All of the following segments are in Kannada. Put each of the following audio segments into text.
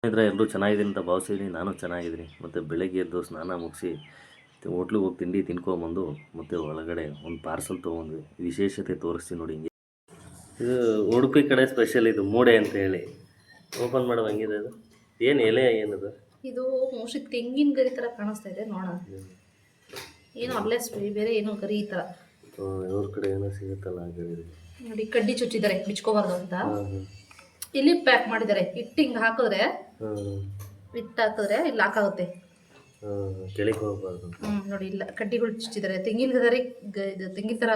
ಸ್ನೇಹಿತರೆ, ಎಲ್ಲರೂ ಚೆನ್ನಾಗಿದ್ದೀನಿ ಅಂತ ಭಾವಿಸಿದ್ದೀನಿ. ನಾನು ಚೆನ್ನಾಗಿದ್ದೀನಿ. ಮತ್ತು ಬೆಳಗ್ಗೆ ಎದ್ದು ಸ್ನಾನ ಮುಗಿಸಿ ಹೋಟ್ಲಿಗೆ ಹೋಗಿ ತಿಂಡಿ ತಿನ್ಕೊಂಬಂದು ಮತ್ತು ಒಳಗಡೆ ಒಂದು ಪಾರ್ಸಲ್ ತೊಗೊಂಡ್ವಿ. ವಿಶೇಷತೆ ತೋರಿಸ್ತೀನಿ ನೋಡಿ. ಹಿಂಗೆ ಇದು ಉಡುಪಿ ಕಡೆ ಸ್ಪೆಷಲ್, ಇದು ಮೂಡೆ ಅಂತ ಹೇಳಿ. ಓಪನ್ ಮಾಡೋ ಹಂಗಿದೆ. ಅದು ಏನು ಎಲೆ ಏನದು? ಇದು ಮೋಸ್ಟ್ಲಿ ತೆಂಗಿನ ಗರಿ ಥರ ಕಾಣಿಸ್ತಾ ಇದೆ. ನೋಡೋಣ, ಏನು ಅಲ್ಲೇ ಬೇರೆ ಏನೋ ಗರಿ ಈ ಥರ. ಇವ್ರ ಕಡೆ ಏನೋ ಸಿಗುತ್ತಲ್ಲ ಆ ಗರಿ. ನೋಡಿ, ಕಡ್ಡಿ ಚುಚ್ಚಿದ್ದಾರೆ ಬಿಚ್ಕೋಬಾರ್ದು ಅಂತ. ಇಲ್ಲಿ ಪ್ಯಾಕ್ ಮಾಡಿದ್ದಾರೆ. ಹಿಟ್ಟು ಹಿಂಗೆ ಹಾಕಿದ್ರೆ, ಹಿಟ್ಟು ಹಾಕಿದ್ರೆ ಇಲ್ಲಿ ಹಾಕಾಗುತ್ತೆ. ಕೆಳಗೆ ಹೋಗಬಾರ್ದು. ನೋಡಿ, ಇಲ್ಲ ಕಡ್ಡಿಗಳು ಚುಚ್ಚಿದ್ದಾರೆ. ತೆಂಗಿನ ಗರಿ ಇದು ತೆಂಗಿನ ಥರ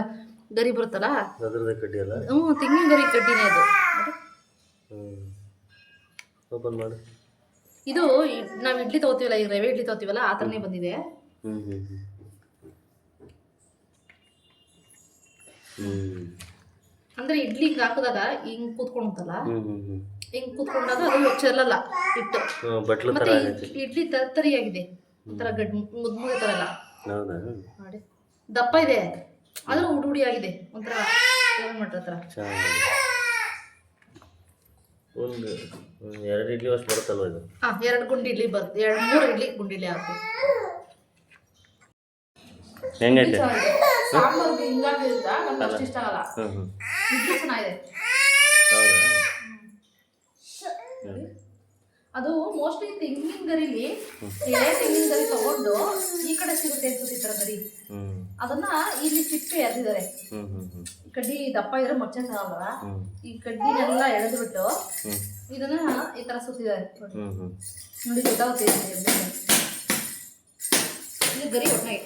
ಗರಿ ಬರುತ್ತಲ್ಲ, ಅದರದೇ ಕಡ್ಡಿ ಅಲ್ಲ? ತೆಂಗಿನ ಗರಿ ಕಡ್ಡಿನೇ ಅದು. ಓಪನ್ ಮಾಡಿ. ಇದು ನಾವು ಇಡ್ಲಿ ತಗೋತೀವಲ್ಲ, ಈಗ ರವೆ ಇಡ್ಲಿ ತಗೋತೀವಲ್ಲ, ಆ ಥರನೇ ಬಂದಿದೆ. ಅಂದ್ರೆ ಇಡ್ಲಿ ಹಿಂಗೆ ಹಾಕಿದಾಗ ಹಿಂಗೆ ಕೂತ್ಕೊಂಡಲ್ಲ, ಹಿಂಗೆ ಕೂತ್ಕೊಂಡಾಗ ಅದು ಚೆಲ್ಲಲ್ಲ ಹಿಟ್ಟು. ಮತ್ತೆ ಇಡ್ಲಿ ತರಿಯಾಗಿದೆ, ಒಂಥರ ಮುದ್ದೆ ಥರ ಎಲ್ಲ ನೋಡಿ. ದಪ್ಪ ಇದೆ ಆದ್ರೂ ಉಡಿ ಆಗಿದೆ, ಒಂಥರ ಮಟ್ಟ ಥರ. ಒಂದು 2 ಇಡ್ಲಿ ಅಷ್ಟು ಬರುತ್ತಲ್ವ ಇದು? 2 ಗುಂಡಿ ಇಡ್ಲಿ ಬರುತ್ತೆ. 2-3 ಇಡ್ಲಿ ಗುಂಡಿ ಇಡ್ಲಿ ಹಾಕಿ. ಹೆಂಗೈತೆ ಸಾಂಬಾರ್ಗೆ ಹಿಂಗಾಗಿದ್ದ ನಮ್ಗೆ ಅಷ್ಟು ಇಷ್ಟ ಆಗಲ್ಲ. ಇಡ್ಲಿ ಚೆನ್ನಾಗಿದೆ. ಅದು ಮೋಸ್ಟ್ಲಿ ತೆಂಗಿನ ಗರಿಲಿ ಎಳೆ ತೆಂಗಿನ ಗರಿ ತಗೊಂಡು ಈ ಕಡೆ ಸಿಗುತ್ತೆ ಅನ್ಸುತ್ತೆ, ಈ ಥರ ಗರಿ. ಅದನ್ನ ಇಲ್ಲಿ ಸಿಪ್ಪೆ ಎರೆದಿದ್ದಾರೆ. ಕಡ್ಡಿ ದಪ್ಪ ಇದ್ರೆ ಮಚ್ಚೆ ಆಗಲ್ಲ. ಈ ಕಡ್ಡಿನೆಲ್ಲ ಎಳೆದ್ಬಿಟ್ಟು ಇದನ್ನ ಈ ತರ ಸುತ್ತಿದ್ದಾರೆ ನೋಡಿ. ಗೊತ್ತಾಗುತ್ತೆ ಇಲ್ಲಿ ಗರಿ ಒಟ್ಟಾಗಿ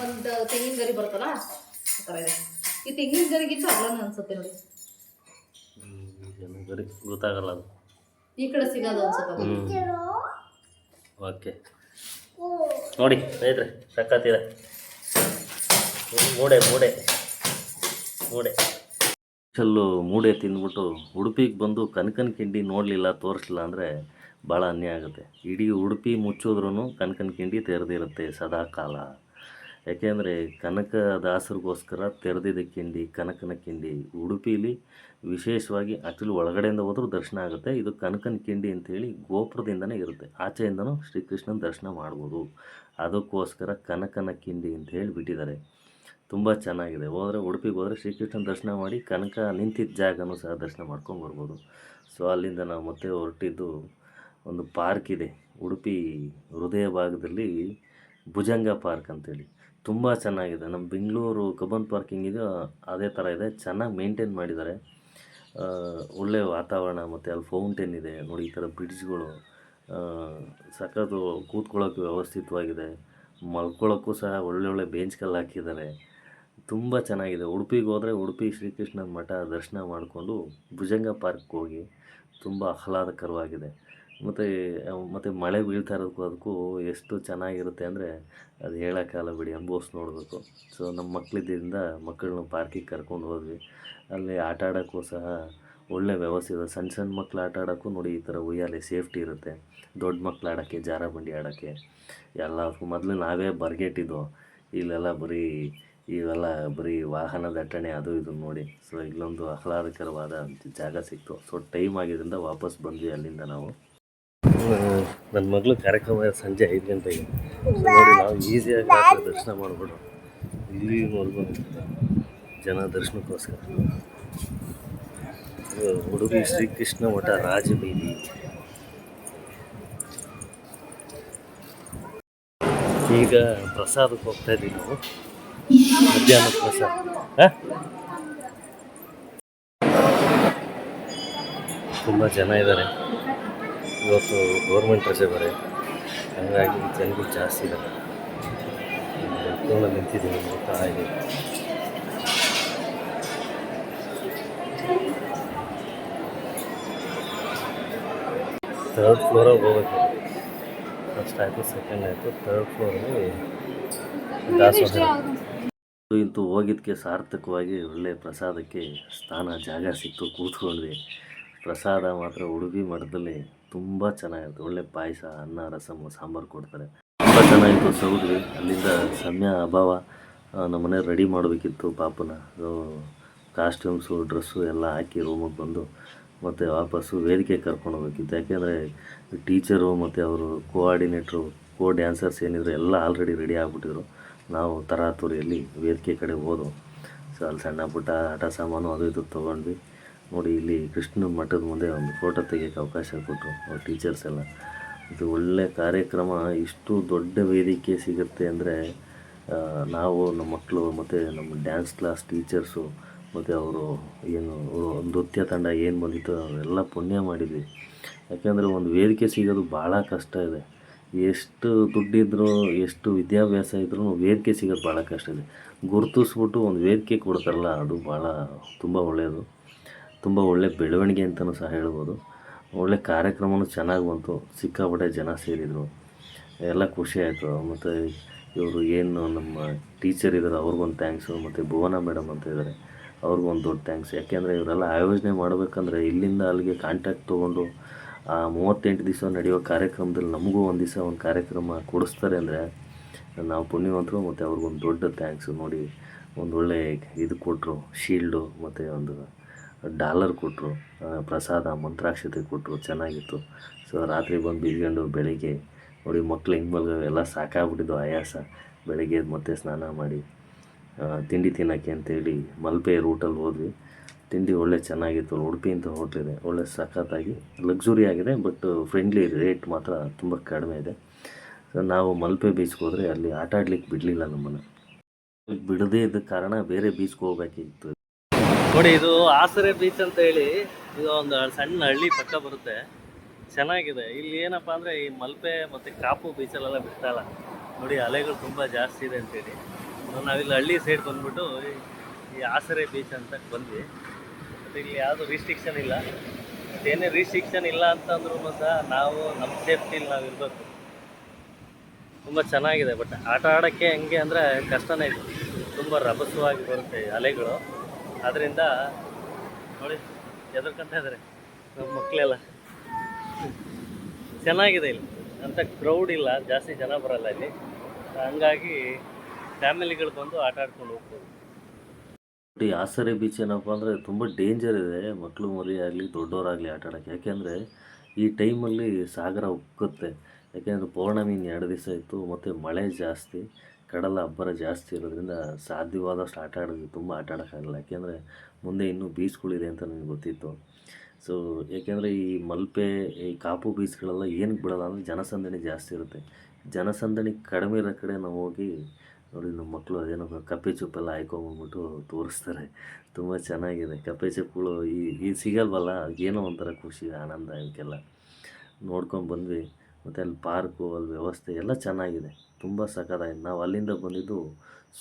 ಒಂದು ತೆಂಗಿನ ಗರಿ ಬರುತ್ತಲ್ಲ, ಆ ಥರ ಇದೆ. ಈ ತೆಂಗಿನ ಗರಿಗಿಂತ ಅಲ್ಲನ ಅನ್ಸುತ್ತೆ ನೋಡಿ. ಗರಿ ಗೊತ್ತಾಗಲ್ಲ, ಅದು ಈ ಕಡೆ ಸಿಗೋದು ಅನ್ಸುತ್ತೆ. ಓಕೆ ನೋಡಿ ಸ್ನೇಹಿತರೆ, ಸಕ್ಕತ್ತಿದೆ. ಮೂಡೆ ಮೂಡೆ ಮೂಡೆ ಚಲ್ಲು ಮೂಡೆ ತಿಂದ್ಬಿಟ್ಟು ಉಡುಪಿಗೆ ಬಂದು ಕನಕನ ಕಿಂಡಿ ನೋಡಲಿಲ್ಲ, ತೋರಿಸಲಿಲ್ಲ ಅಂದರೆ ಭಾಳ ಅನ್ಯಾಯ ಆಗುತ್ತೆ. ಇಡೀ ಉಡುಪಿ ಮುಚ್ಚಿದ್ರೂ ಕನಕನ ಕಿಂಡಿ ತೆರೆದಿರುತ್ತೆ ಸದಾ ಕಾಲ. ಯಾಕೆಂದರೆ ಕನಕದಾಸರಿಗೋಸ್ಕರ ತೆರೆದಿದ್ದ ಕಿಂಡಿ ಕನಕನ ಕಿಂಡಿ. ಉಡುಪಿಲಿ ವಿಶೇಷವಾಗಿ ಆ್ಯಕ್ಚುಲಿ ಒಳಗಡೆಯಿಂದ ಹೋದ್ರೂ ದರ್ಶನ ಆಗುತ್ತೆ. ಇದು ಕನಕನ ಕಿಂಡಿ ಅಂಥೇಳಿ ಗೋಪುರದಿಂದನೇ ಇರುತ್ತೆ, ಆಚೆಯಿಂದನೂ ಶ್ರೀಕೃಷ್ಣನ ದರ್ಶನ ಮಾಡ್ಬೋದು. ಅದಕ್ಕೋಸ್ಕರ ಕನಕನ ಕಿಂಡಿ ಅಂತ ಹೇಳಿ ಬಿಟ್ಟಿದ್ದಾರೆ. ತುಂಬ ಚೆನ್ನಾಗಿದೆ. ಹೋದರೆ ಉಡುಪಿಗೆ ಹೋದರೆ ಶ್ರೀಕೃಷ್ಣನ ದರ್ಶನ ಮಾಡಿ ಕನಕ ನಿಂತಿದ್ದ ಜಾಗನೂ ಸಹ ದರ್ಶನ ಮಾಡ್ಕೊಂಡು ಬರ್ಬೋದು. ಸೊ ಅಲ್ಲಿಂದ ನಾವು ಮತ್ತೆ ಹೊರಟಿದ್ದು ಒಂದು ಪಾರ್ಕ್ ಇದೆ ಉಡುಪಿ ಹೃದಯ ಭಾಗದಲ್ಲಿ, ಭುಜಂಗ ಪಾರ್ಕ್ ಅಂತೇಳಿ. ತುಂಬ ಚೆನ್ನಾಗಿದೆ. ನಮ್ಮ ಬೆಂಗಳೂರು ಕಬ್ಬನ್ ಪಾರ್ಕ್ ಹಿಂಗಿದೆ ಅದೇ ಥರ ಇದೆ. ಚೆನ್ನಾಗಿ ಮೇಂಟೈನ್ ಮಾಡಿದ್ದಾರೆ. ಒಳ್ಳೆಯ ವಾತಾವರಣ, ಮತ್ತು ಅಲ್ಲಿ ಫೌಂಟೇನ್ ಇದೆ ನೋಡಿ. ಈ ಥರ ಬ್ರಿಡ್ಜ್ಗಳು ಸಖತ್ತು, ಕೂತ್ಕೊಳ್ಳೋಕ್ಕೆ ವ್ಯವಸ್ಥಿತವಾಗಿದೆ. ಮಲ್ಕೊಳ್ಳೋಕ್ಕೂ ಸಹ ಒಳ್ಳೊಳ್ಳೆ ಬೆಂಚ್ಗಳು ಹಾಕಿದ್ದಾರೆ. ತುಂಬ ಚೆನ್ನಾಗಿದೆ. ಉಡುಪಿಗೆ ಹೋದರೆ ಉಡುಪಿ ಶ್ರೀಕೃಷ್ಣನ ಮಠ ದರ್ಶನ ಮಾಡಿಕೊಂಡು ಭುಜಂಗ ಪಾರ್ಕ್ಗೆ ಹೋಗಿ, ತುಂಬ ಆಹ್ಲಾದಕರವಾಗಿದೆ. ಮತ್ತು ಮಳೆ ಬೀಳ್ತಾ ಇರೋದಕ್ಕೂ ಅದಕ್ಕೂ ಎಷ್ಟು ಚೆನ್ನಾಗಿರುತ್ತೆ ಅಂದರೆ ಅದು ಹೇಳೋಕ್ಕಾಗಲ್ಲ ಬಿಡಿ, ಅನುಭವಿಸಿ ನೋಡಬೇಕು. ಸೊ ನಮ್ಮ ಮಕ್ಕಳಿದ್ದರಿಂದ ಮಕ್ಕಳನ್ನ ಪಾರ್ಕಿಗೆ ಕರ್ಕೊಂಡು ಹೋದ್ವಿ. ಅಲ್ಲಿ ಆಟ ಆಡೋಕ್ಕೂ ಸಹ ಒಳ್ಳೆ ವ್ಯವಸ್ಥೆ ಇದೆ. ಸಣ್ಣ ಸಣ್ಣ ಮಕ್ಳು ಆಟ ಆಡೋಕ್ಕೂ ನೋಡಿ ಈ ಥರ ಉಯ್ಯಾಲೆ ಸೇಫ್ಟಿ ಇರುತ್ತೆ. ದೊಡ್ಡ ಮಕ್ಳು ಆಡೋಕ್ಕೆ, ಜಾರ ಬಂಡಿ ಆಡೋಕ್ಕೆ ಎಲ್ಲದಕ್ಕೂ. ಮೊದಲು ನಾವೇ ಬರ್ಗೆಟ್ಟಿದ್ದು, ಇಲ್ಲೆಲ್ಲ ಬರೀ ವಾಹನ ದಟ್ಟಣೆ ಅದು ಇದು ನೋಡಿ. ಸೊ ಇಲ್ಲೊಂದು ಆಹ್ಲಾದಕರವಾದ ಜಾಗ ಸಿಕ್ತು. ಸೊ ಟೈಮ್ ಆಗಿದ್ದರಿಂದ ವಾಪಸ್ ಬಂದ್ವಿ ಅಲ್ಲಿಂದ ನಾವು. ನನ್ನ ಮಗಳು ಕಾರ್ಯಕ್ರಮ ಸಂಜೆ 5 ಗಂಟೆಗೆ. ನೋಡಿ, ನಾವು ಈಸಿಯಾಗಿ ದರ್ಶನ ಮಾಡಿಬಿಡು. ಇಲ್ಲಿವರೆಗೂ ಜನ ದರ್ಶನಕ್ಕೋಸ್ಕರ. ಉಡುಪಿ ಶ್ರೀಕೃಷ್ಣ ಮಠ ರಾಜಬೀದಿ. ಈಗ ಪ್ರಸಾದಕ್ಕೆ ಹೋಗ್ತಾ ಇದ್ದೀವಿ ನಾವು, ಮಧ್ಯಾಹ್ನ ಪ್ರಸಾದ. ತುಂಬ ಜನ ಇದ್ದಾರೆ ಇವತ್ತು, ಗೌರ್ಮೆಂಟ್ ರಜೆ ಬೇರೆ, ಹಾಗಾಗಿ ಜನಗಳು ಜಾಸ್ತಿ ಇದ್ದಾರೆ. ನಿಂತಿದ್ದೀವಿ ನೋಡ್ತಾ ಇದ್ದೀವಿ. ಥರ್ಡ್ ಫ್ಲೋರಾಗಿ ಹೋಗಬೇಕು. ಫಸ್ಟ್ ಆಯಿತು, ಸೆಕೆಂಡ್ ಆಯಿತು, ಥರ್ಡ್ ಫ್ಲೋರಲ್ಲಿ ದಾಸೋಹ. ಇಂತೂ ಹೋಗಿದ್ದಕ್ಕೆ ಸಾರ್ಥಕವಾಗಿ ಒಳ್ಳೆಯ ಪ್ರಸಾದಕ್ಕೆ ಸ್ಥಾನ ಜಾಗ ಸಿಕ್ತು, ಕೂತ್ಕೊಂಡ್ವಿ. ಪ್ರಸಾದ ಮಾತ್ರ ಉಡುಪಿ ಮಠದಲ್ಲಿ ತುಂಬ ಚೆನ್ನಾಗಿರುತ್ತೆ. ಒಳ್ಳೆ ಪಾಯಸ, ಅನ್ನ, ರಸಮು, ಸಾಂಬಾರು ಕೊಡ್ತಾರೆ. ತುಂಬ ಚೆನ್ನಾಗಿತ್ತು. ಸೌದ್ವಿ. ಅಲ್ಲಿಂದ ಸಮಯ ಅಭಾವ, ನಮ್ಮ ಮನೆಯವ್ರು ರೆಡಿ ಮಾಡಬೇಕಿತ್ತು ಪಾಪನ. ಕಾಸ್ಟ್ಯೂಮ್ಸು, ಡ್ರೆಸ್ಸು ಎಲ್ಲ ಹಾಕಿ ರೂಮಿಗೆ ಬಂದು ಮತ್ತು ವಾಪಸ್ಸು ವೇದಿಕೆ ಕರ್ಕೊಂಡು ಹೋಗ್ಬೇಕಿತ್ತು. ಯಾಕೆಂದರೆ ಟೀಚರು ಮತ್ತು ಅವರು ಕೋಆರ್ಡಿನೇಟ್ರು ಡ್ಯಾನ್ಸರ್ಸ್ ಏನಿದ್ರು ಎಲ್ಲ ಆಲ್ರೆಡಿ ರೆಡಿ ಆಗಿಬಿಟ್ಟಿದ್ರು. ನಾವು ತರಾತುರಿಯಲ್ಲಿ ವೇದಿಕೆ ಕಡೆ ಹೋದವು. ಸೊ ಅಲ್ಲಿ ಸಣ್ಣ ಪುಟ್ಟ ಆಟ ಸಾಮಾನು ಅದು ಇದು ತೊಗೊಂಡ್ವಿ. ನೋಡಿ ಇಲ್ಲಿ ಕೃಷ್ಣನ ಮಠದ ಮುಂದೆ ಒಂದು ಫೋಟೋ ತೆಗಿಯೋಕ್ಕೆ ಅವಕಾಶ ಕೊಟ್ಟರು ಅವ್ರ ಟೀಚರ್ಸ್ ಎಲ್ಲ. ಇದು ಒಳ್ಳೆಯ ಕಾರ್ಯಕ್ರಮ. ಇಷ್ಟು ದೊಡ್ಡ ವೇದಿಕೆ ಸಿಗುತ್ತೆ ಅಂದರೆ ನಾವು ನಮ್ಮ ಮಕ್ಕಳು ಮತ್ತು ನಮ್ಮ ಡ್ಯಾನ್ಸ್ ಕ್ಲಾಸ್ ಟೀಚರ್ಸು ಮತ್ತು ಅವರು ಏನು ನೃತ್ಯ ತಂಡ ಏನು ಬಂದಿತ್ತು ಅವೆಲ್ಲ ಪುಣ್ಯ ಮಾಡಿದ್ವಿ. ಯಾಕೆಂದರೆ ಒಂದು ವೇದಿಕೆ ಸಿಗೋದು ಭಾಳ ಕಷ್ಟ ಇದೆ. ಎಷ್ಟು ದುಡ್ಡಿದ್ರೂ ಎಷ್ಟು ವಿದ್ಯಾಭ್ಯಾಸ ಇದ್ರೂ ವೇದಿಕೆ ಸಿಗೋದು ಭಾಳ ಕಷ್ಟ ಇದೆ. ಗುರುತಿಸ್ಬಿಟ್ಟು ಒಂದು ವೇದಿಕೆ ಕೊಡ್ತಾರಲ್ಲ, ಅದು ಭಾಳ ತುಂಬ ಒಳ್ಳೆಯದು. ತುಂಬ ಒಳ್ಳೆಯ ಬೆಳವಣಿಗೆ ಅಂತಲೂ ಸಹ ಹೇಳ್ಬೋದು. ಒಳ್ಳೆ ಕಾರ್ಯಕ್ರಮವೂ ಚೆನ್ನಾಗಿ ಬಂತು. ಸಿಕ್ಕಾಪಟ್ಟೆ ಜನ ಸೇರಿದರು, ಎಲ್ಲ ಖುಷಿ ಆಯಿತು. ಮತ್ತು ಇವರು ಏನು ನಮ್ಮ ಟೀಚರ್ ಇದ್ದಾರೆ ಅವ್ರಿಗೊಂದು ಥ್ಯಾಂಕ್ಸು, ಮತ್ತು ಭುವನ ಮೇಡಮ್ ಅಂತ ಇದ್ದಾರೆ ಅವ್ರಿಗೊಂದು ದೊಡ್ಡ ಥ್ಯಾಂಕ್ಸ್. ಯಾಕೆಂದರೆ ಇವರೆಲ್ಲ ಆಯೋಜನೆ ಮಾಡಬೇಕಂದ್ರೆ ಇಲ್ಲಿಂದ ಅಲ್ಲಿಗೆ ಕಾಂಟ್ಯಾಕ್ಟ್ ತೊಗೊಂಡು ಆ 38 ದಿವಸ ನಡೆಯೋ ಕಾರ್ಯಕ್ರಮದಲ್ಲಿ ನಮಗೂ ಒಂದು ದಿವಸ ಒಂದು ಕಾರ್ಯಕ್ರಮ ಕೊಡಿಸ್ತಾರೆ ಅಂದರೆ ನಾವು ಪುಣ್ಯವಂತರು. ಮತ್ತು ಅವ್ರಿಗೊಂದು ದೊಡ್ಡ ಥ್ಯಾಂಕ್ಸು. ನೋಡಿ ಒಂದು ಒಳ್ಳೆ ಇದು ಕೊಟ್ಟರು, ಶೀಲ್ಡು ಮತ್ತು ಒಂದು ಡಾಲರ್ ಕೊಟ್ಟರು, ಪ್ರಸಾದ ಮಂತ್ರಾಕ್ಷತೆ ಕೊಟ್ಟರು, ಚೆನ್ನಾಗಿತ್ತು. ಸೊ ರಾತ್ರಿ ಬಂದು ಬಿದ್ಕೊಂಡು ಬೆಳಿಗ್ಗೆ ನೋಡಿ ಮಕ್ಳು ಹೆಂಗೆ ಮಲ್ಗವೆ, ಎಲ್ಲ ಸಾಕಾಗ್ಬಿಟ್ಟಿದ್ದು ಆಯಾಸ. ಬೆಳಗ್ಗೆ ಮತ್ತೆ ಸ್ನಾನ ಮಾಡಿ ತಿಂಡಿ ತಿನ್ನೋಕ್ಕೆ ಅಂತೇಳಿ ಮಲ್ಪೆ ರೂಟಲ್ಲಿ ಹೋದ್ವಿ. ತಿಂಡಿ ಒಳ್ಳೆ ಚೆನ್ನಾಗಿತ್ತು. ಉಡುಪಿ ಅಂತ ಹೋಟ್ಲಿದೆ, ಒಳ್ಳೆ ಸಖತ್ತಾಗಿ ಲಕ್ಸುರಿ ಆಗಿದೆ. ಬಟ್ ಫ್ರೆಂಡ್ಲಿ ರೇಟ್ ಮಾತ್ರ ತುಂಬ ಕಡಿಮೆ ಇದೆ. ಸೊ ನಾವು ಮಲ್ಪೆ ಬೀಚ್ಗೆ ಹೋದರೆ ಅಲ್ಲಿ ಆಟ ಆಡ್ಲಿಕ್ಕೆ ಬಿಡಲಿಲ್ಲ ನಮ್ಮನ್ನು. ಬಿಡದೇ ಇದ್ದ ಕಾರಣ ಬೇರೆ ಬೀಚ್ಗೆ ಹೋಗ್ಬೇಕಿತ್ತು. ನೋಡಿ ಇದು ಆಸರೆ ಬೀಚ್ ಅಂತ ಹೇಳಿ, ಇದು ಒಂದು ಸಣ್ಣ ಹಳ್ಳಿ ಪಕ್ಕ ಬರುತ್ತೆ. ಚೆನ್ನಾಗಿದೆ. ಇಲ್ಲಿ ಏನಪ್ಪ ಅಂದರೆ ಈ ಮಲ್ಪೆ ಮತ್ತು ಕಾಪು ಬೀಚಲ್ಲೆಲ್ಲ ಬಿಡ್ತಾಯಿಲ್ಲ. ನೋಡಿ ಅಲೆಗಳು ತುಂಬ ಜಾಸ್ತಿ ಇದೆ ಅಂತೇಳಿ ನಾವಿಲ್ಲಿ ಹಳ್ಳಿ ಸೈಡ್ ಬಂದ್ಬಿಟ್ಟು ಈ ಆಸರೆ ಬೀಚ್ ಅಂತ ಬಂದ್ವಿ. ಮತ್ತು ಇಲ್ಲಿ ಯಾವುದು ರಿಸ್ಟ್ರಿಕ್ಷನ್ ಇಲ್ಲ. ಮತ್ತು ಏನೇ ರಿಸ್ಟ್ರಿಕ್ಷನ್ ಇಲ್ಲ ಅಂತಂದ್ರೂ ಸಹ ನಾವು ನಮ್ಮ ಸೇಫ್ಟಿಲಿ ನಾವು ಇರಬೇಕು. ತುಂಬ ಚೆನ್ನಾಗಿದೆ. ಬಟ್ ಆಟ ಆಡೋಕ್ಕೆ ಹೆಂಗೆ ಅಂದರೆ ಕಷ್ಟನೇ ಇದೆ. ತುಂಬ ರಭಸವಾಗಿ ಬರುತ್ತೆ ಅಲೆಗಳು. ಅದರಿಂದ ನೋಡಿ ಎದುರ್ಕೊಂತ ಇದ್ದಾರೆ ನಮ್ಮ ಮಕ್ಕಳೆಲ್ಲ. ಚೆನ್ನಾಗಿದೆ. ಇಲ್ಲಿ ಅಂತ ಕ್ರೌಡ್ ಇಲ್ಲ, ಜಾಸ್ತಿ ಜನ ಬರಲ್ಲ ಇಲ್ಲಿ. ಹಂಗಾಗಿ ಫ್ಯಾಮಿಲಿಗಳು ಬಂದು ಆಟ ಆಡ್ಕೊಂಡು ಹೋಗ್ಬೋದು. ಈ ಆಸರೆ ಬೀಚ್ ಏನಪ್ಪ ಅಂದರೆ ತುಂಬ ಡೇಂಜರ್ ಇದೆ. ಮಕ್ಕಳು ಮರಿ ಆಗಲಿ ದೊಡ್ಡವರಾಗಲಿ ಆಟ ಆಡೋಕ್ಕೆ. ಯಾಕೆಂದರೆ ಈ ಟೈಮಲ್ಲಿ ಸಾಗರ ಉಕ್ಕುತ್ತೆ. ಯಾಕೆಂದರೆ ಪೌರ್ಣಮಿ 2 ದಿವಸ ಇತ್ತು ಮತ್ತು ಮಳೆ ಜಾಸ್ತಿ, ಕಡಲ ಅಬ್ಬರ ಜಾಸ್ತಿ ಇರೋದ್ರಿಂದ ಸಾಧ್ಯವಾದಷ್ಟು ಆಟ ಆಡಿದ್ವಿ. ತುಂಬ ಆಟ ಆಡೋಕ್ಕಾಗಲ್ಲ. ಯಾಕೆಂದರೆ ಮುಂದೆ ಇನ್ನೂ ಬೀಚ್ಗಳಿದೆ ಅಂತ ನನಗೆ ಗೊತ್ತಿತ್ತು. ಸೊ ಏಕೆಂದರೆ ಈ ಮಲ್ಪೆ ಈ ಕಾಪು ಬೀಚ್ಗಳೆಲ್ಲ ಏನಕ್ಕೆ ಬಿಡೋಲ್ಲ ಅಂದರೆ ಜನಸಂದಣಿ ಜಾಸ್ತಿ ಇರುತ್ತೆ. ಜನಸಂದಣಿ ಕಡಿಮೆ ಇರೋ ಕಡೆ ನಾವು ಹೋಗಿ ನೋಡಿ ನಮ್ಮ ಮಕ್ಕಳು ಅದೇನೋ ಕಪ್ಪೆ ಚುಪ್ಪೆಲ್ಲ ಹಾಯ್ಕೊಂಬಂದ್ಬಿಟ್ಟು ತೋರಿಸ್ತಾರೆ. ತುಂಬ ಚೆನ್ನಾಗಿದೆ. ಕಪ್ಪೆ ಚುಪ್ಪುಗಳು ಈ ಸಿಗಲ್ವಲ್ಲ, ಏನೋ ಒಂಥರ ಖುಷಿ ಆನಂದ. ಇವಕ್ಕೆಲ್ಲ ನೋಡ್ಕೊಂಡು ಬಂದ್ವಿ. ಮತ್ತು ಅಲ್ಲಿ ಪಾರ್ಕು, ಅಲ್ಲಿ ವ್ಯವಸ್ಥೆ ಎಲ್ಲ ಚೆನ್ನಾಗಿದೆ. ತುಂಬ ಸಖತ್ತಾಗಿದೆ. ನಾವು ಅಲ್ಲಿಂದ ಬಂದಿದ್ದು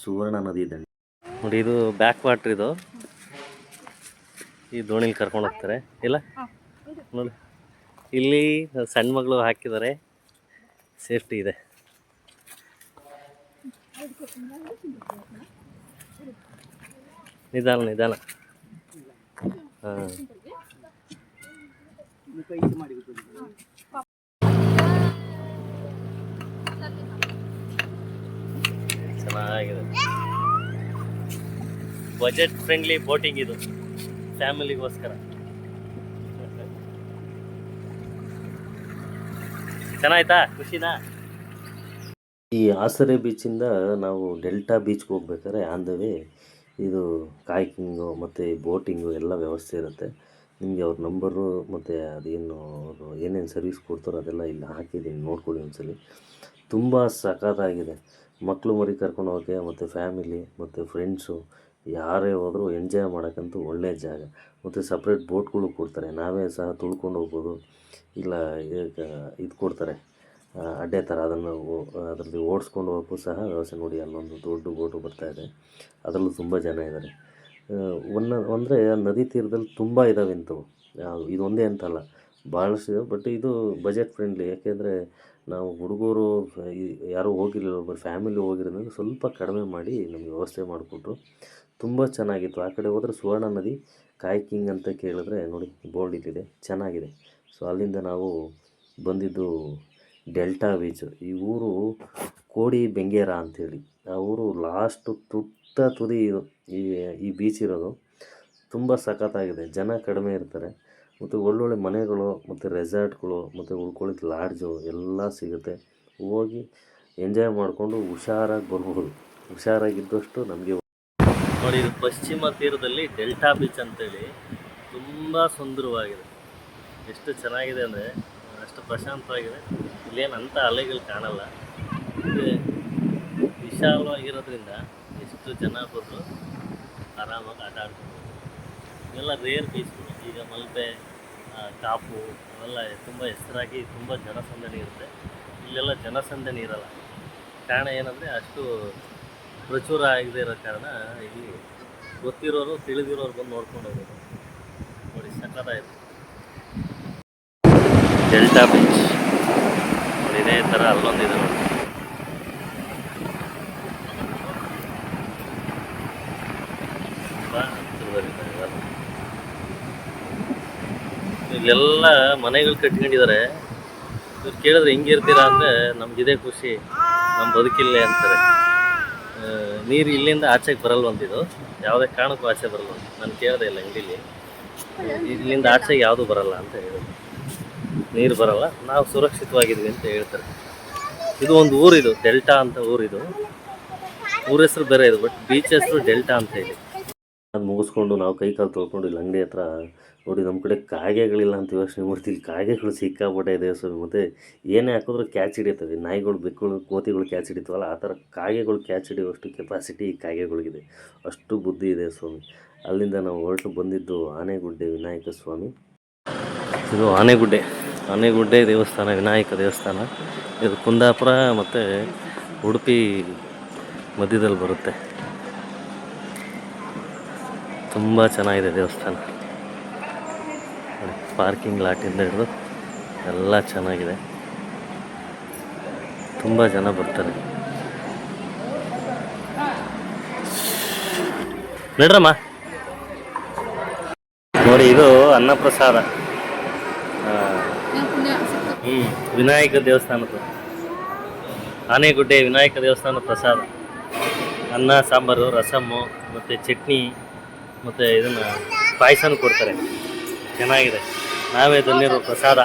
ಸುವರ್ಣ ನದಿ ದಂಡೆ. ನೋಡಿ ಇದು ಬ್ಯಾಕ್ ವಾಟ್ರ್. ಇದು ಈ ದೋಣಿಲಿ ಕರ್ಕೊಂಡು ಹೋಗ್ತಾರೆ ಇಲ್ಲ ನೋಡಿ. ಇಲ್ಲಿ ಸಣ್ಣ ಮಗಳು ಹಾಕಿದ್ದಾರೆ, ಸೇಫ್ಟಿ ಇದೆ. ನಿಧಾನ ನಿಧಾನ. ಹಾಂ ಚೆನ್ನಾಗಿದೆ. ಬಜೆಟ್ ಫ್ರೆಂಡ್ಲಿ ಬೋಟಿಂಗ್ ಇದು, ಫ್ಯಾಮಿಲಿಗೋಸ್ಕರ. ಚೆನ್ನಾಯ್ತಾ? ಖುಷಿನಾ? ಈ ಆಸರೆ ಬೀಚಿಂದ ನಾವು ಡೆಲ್ಟಾ ಬೀಚ್ಗೆ ಹೋಗ್ಬೇಕಾದ್ರೆ ಆನ್ ದ ವೇ ಇದು ಕಾಯ್ಕಿಂಗು ಮತ್ತು ಬೋಟಿಂಗು ಎಲ್ಲ ವ್ಯವಸ್ಥೆ ಇರುತ್ತೆ. ನಿಮಗೆ ಅವ್ರ ನಂಬರು ಮತ್ತು ಅದೇನು ಅವರು ಏನೇನು ಸರ್ವಿಸ್ ಕೊಡ್ತಾರೋ ಅದೆಲ್ಲ ಇಲ್ಲಿ ಹಾಕಿದ್ದೀನಿ, ನೋಡ್ಕೊಳ್ಳಿ ಒಂದ್ಸಲಿ. ತುಂಬ ಸಖತ್ತಾಗಿದೆ. ಮಕ್ಕಳು ಮರಿ ಕರ್ಕೊಂಡು ಹೋಗೋಕ್ಕೆ ಮತ್ತು ಫ್ಯಾಮಿಲಿ ಮತ್ತು ಫ್ರೆಂಡ್ಸು ಯಾರೇ ಹೋದರೂ ಎಂಜಾಯ್ ಮಾಡೋಕ್ಕಂತೂ ಒಳ್ಳೆಯ ಜಾಗ. ಮತ್ತು ಸಪ್ರೇಟ್ ಬೋಟ್ಗಳು ಕೊಡ್ತಾರೆ, ನಾವೇ ಸಹ ತುಳ್ಕೊಂಡು ಹೋಗ್ಬೋದು. ಇಲ್ಲ ಇದು ಕೊಡ್ತಾರೆ ಅಡ್ಡೆ ಥರ, ಅದನ್ನು ಅದರಲ್ಲಿ ಓಡಿಸ್ಕೊಂಡು ಹೋಗೋಕ್ಕೂ ಸಹ ವ್ಯವಸ್ಥೆ. ನೋಡಿ ಅಲ್ಲೊಂದು ದೊಡ್ಡ ಬೋಟು ಬರ್ತಾಯಿದೆ, ಅದರಲ್ಲೂ ತುಂಬ ಜನ ಇದ್ದಾರೆ. ಅಂದರೆ ನದಿ ತೀರದಲ್ಲಿ ತುಂಬ ಇದ್ದಾವೆ ಇಂಥವು. ಇದೊಂದೇ ಅಂತಲ್ಲ, ಭಾಳಷ್ಟು ಇದೆ. ಬಟ್ ಇದು ಬಜೆಟ್ ಫ್ರೆಂಡ್ಲಿ. ಯಾಕೆಂದರೆ ನಾವು ಹುಡುಗರು ಯಾರೂ ಹೋಗಿರಲಿಲ್ಲ, ಒಬ್ಬರು ಫ್ಯಾಮಿಲಿ ಹೋಗಿರೋದ್ರಿಂದ ಸ್ವಲ್ಪ ಕಡಿಮೆ ಮಾಡಿ ನಮಗೆ ವ್ಯವಸ್ಥೆ ಮಾಡಿಕೊಟ್ರು. ತುಂಬ ಚೆನ್ನಾಗಿತ್ತು. ಆ ಕಡೆ ಹೋದರೆ ಸುವರ್ಣ ನದಿ ಕಾಯ್ಕಿಂಗ್ ಅಂತ ಕೇಳಿದ್ರೆ ನೋಡಿ ಬೋರ್ಡ್ ಇಲ್ಲಿದೆ, ಚೆನ್ನಾಗಿದೆ. ಸೊ ಅಲ್ಲಿಂದ ನಾವು ಬಂದಿದ್ದು ಡೆಲ್ಟಾ ಬೀಚು. ಈ ಊರು ಕೋಡಿ ಬೆಂಗೇರ ಅಂಥೇಳಿ. ಆ ಊರು ಲಾಸ್ಟು ತುದಿ ಈ ಬೀಚ್ ಇರೋದು. ತುಂಬ ಸಖತ್ತಾಗಿದೆ. ಜನ ಕಡಿಮೆ ಇರ್ತಾರೆ. ಮತ್ತು ಒಳ್ಳೊಳ್ಳೆ ಮನೆಗಳು ಮತ್ತು ರೆಸಾರ್ಟ್ಗಳು ಮತ್ತು ಉಳ್ಕೊಳ್ಳೋಕೆ ಲಾಡ್ಜು ಎಲ್ಲ ಸಿಗುತ್ತೆ. ಹೋಗಿ ಎಂಜಾಯ್ ಮಾಡಿಕೊಂಡು ಹುಷಾರಾಗಿ ಬರ್ಬೋದು. ಹುಷಾರಾಗಿದ್ದಷ್ಟು ನಮಗೆ ನೋಡಿ. ಇದು ಪಶ್ಚಿಮ ತೀರದಲ್ಲಿ ಡೆಲ್ಟಾ ಬೀಚ್ ಅಂತೇಳಿ ತುಂಬ ಸುಂದರವಾಗಿದೆ. ಎಷ್ಟು ಚೆನ್ನಾಗಿದೆ ಅಂದರೆ ಅಷ್ಟು ಪ್ರಶಾಂತವಾಗಿದೆ. ಇಲ್ಲೇನು ಅಂಥ ಅಲೆಗಳು ಕಾಣಲ್ಲ. ಮತ್ತು ವಿಶಾಲವಾಗಿರೋದ್ರಿಂದ ಎಷ್ಟು ಜನ ಬಂದರೂ ಆರಾಮಾಗಿ ಆಟ ಆಡ್ಬೋದು. ಇವೆಲ್ಲ ರೇರ್ ಬೀಚ್ಗಳು. ಈಗ ಮಲ್ಪೆ, ಕಾಪು ಅವೆಲ್ಲ ತುಂಬ ಹೆಸರಾಗಿ ತುಂಬ ಜನಸಂದಣಿ ಇರುತ್ತೆ. ಇಲ್ಲೆಲ್ಲ ಜನಸಂದಣಿ ಇರಲ್ಲ. ಕಾರಣ ಏನಂದರೆ ಅಷ್ಟು ಪ್ರಚುರ ಆಗದೆ ಇರೋ ಕಾರಣ ಇಲ್ಲಿ ಗೊತ್ತಿರೋರು ತಿಳಿದಿರೋರು ಬಂದು ನೋಡ್ಕೊಂಡು ಹೋಗೋದು. ನೋಡಿ ಸಕ್ಕತ್ತಾಯಿತು ಡೆಲ್ಟಾ ಬೀಚ್. ನೋಡಿ ಇದೇ ಥರ ಅಲ್ಲೊಂದಿದೆ ನೋಡಿ. ತುಂಬ ಹತ್ತಿರದಲ್ಲಿದೆ ಇವೆಲ್ಲ. ಇಲ್ಲೆಲ್ಲ ಮನೆಗಳು ಕಟ್ಕೊಂಡಿದ್ದಾರೆ. ಇವ್ರು ಕೇಳಿದ್ರೆ ಹೆಂಗಿರ್ತೀರಾ ಅಂದರೆ ನಮಗಿದೇ ಖುಷಿ, ನಮ್ಮ ಬದುಕಿಲ್ಲೇ ಅಂತಾರೆ. ನೀರು ಇಲ್ಲಿಂದ ಆಚೆಗೆ ಬರಲ್ವಂತಿದು, ಯಾವುದೇ ಕಾರಣಕ್ಕೂ ಆಚೆ ಬರಲ್ಲ. ನಾನು ಕೇಳದೆ ಇಲ್ಲ ಅಂಗಡೀಲಿ, ಇಲ್ಲಿಂದ ಆಚೆಗೆ ಯಾವುದೂ ಬರಲ್ಲ ಅಂತ ಹೇಳಿದ್ರು. ನೀರು ಬರಲ್ಲ, ನಾವು ಸುರಕ್ಷಿತವಾಗಿದ್ವಿ ಅಂತ ಹೇಳ್ತಾರೆ. ಇದು ಒಂದು ಊರಿದು, ಡೆಲ್ಟಾ ಅಂತ ಊರಿದು. ಊರ ಹೆಸರು ಬೇರೆ ಇದು, ಬಟ್ ಬೀಚ್ ಹೆಸರು ಡೆಲ್ಟಾ ಅಂತ ಹೇಳಿ. ಅದು ಮುಗಿಸ್ಕೊಂಡು ನಾವು ಕೈ ಕಾಲು ತೊಳ್ಕೊಂಡು ಇಲ್ಲಿ ಅಂಗಡಿ ಹತ್ರ ನೋಡಿ. ನಮ್ಮ ಕಡೆ ಕಾಗೆಗಳಿಲ್ಲ ಅಂತ ಯೋಚನೆ ಮಾಡ್ತೀವಿ. ಕಾಗೆಗಳು ಸಿಕ್ಕಾಪಟ್ಟೆ ಇದೆ ಸ್ವಾಮಿ. ಮತ್ತು ಏನೇ ಹಾಕಿದ್ರು ಕ್ಯಾಚ್ ಹಿಡಿಯುತ್ತವೆ. ನಾಯಿಗಳು, ಬೆಕ್ಕುಗಳು, ಕೋತಿಗಳು ಕ್ಯಾಚ್ ಹಿಡಿತೀವಲ್ಲ, ಆ ಥರ ಕಾಗೆಗಳು ಕ್ಯಾಚ್ ಹಿಡಿಯುವಷ್ಟು ಕೆಪಾಸಿಟಿ ಕಾಗೆಗಳಿಗಿದೆ. ಅಷ್ಟು ಬುದ್ಧಿ ಇದೆ ಸ್ವಾಮಿ. ಅಲ್ಲಿಂದ ನಾವು ಹೊರಟು ಬಂದಿದ್ದು ಆನೆಗುಡ್ಡೆ ವಿನಾಯಕ ಸ್ವಾಮಿ. ಇದು ಆನೆಗುಡ್ಡೆ ದೇವಸ್ಥಾನ, ವಿನಾಯಕ ದೇವಸ್ಥಾನ. ಇದು ಕುಂದಾಪುರ ಮತ್ತು ಉಡುಪಿ ಮಧ್ಯದಲ್ಲಿ ಬರುತ್ತೆ. ತುಂಬ ಚೆನ್ನಾಗಿದೆ ದೇವಸ್ಥಾನ. ಪಾರ್ಕಿಂಗ್ ಲಾಟಿಂದ ಹಿಡಿದು ಎಲ್ಲ ಚೆನ್ನಾಗಿದೆ. ತುಂಬ ಜನ ಬರ್ತಾರೆ. ನಡ್ರಮ್ಮ ನೋಡಿ. ಇದು ಅನ್ನಪ್ರಸಾದ. ವಿನಾಯಕ ದೇವಸ್ಥಾನದ್ದು, ಆನೆಗುಡ್ಡೆ ವಿನಾಯಕ ದೇವಸ್ಥಾನ ಪ್ರಸಾದ. ಅನ್ನ, ಸಾಂಬಾರು, ರಸಮ್ಮು ಮತ್ತು ಚಟ್ನಿ ಮತ್ತು ಇದನ್ನು ಪಾಯಸನೂ ಕೊಡ್ತಾರೆ. ಚೆನ್ನಾಗಿದೆ. ನಾವೇ ಧನ್ಯರು. ಪ್ರಸಾದ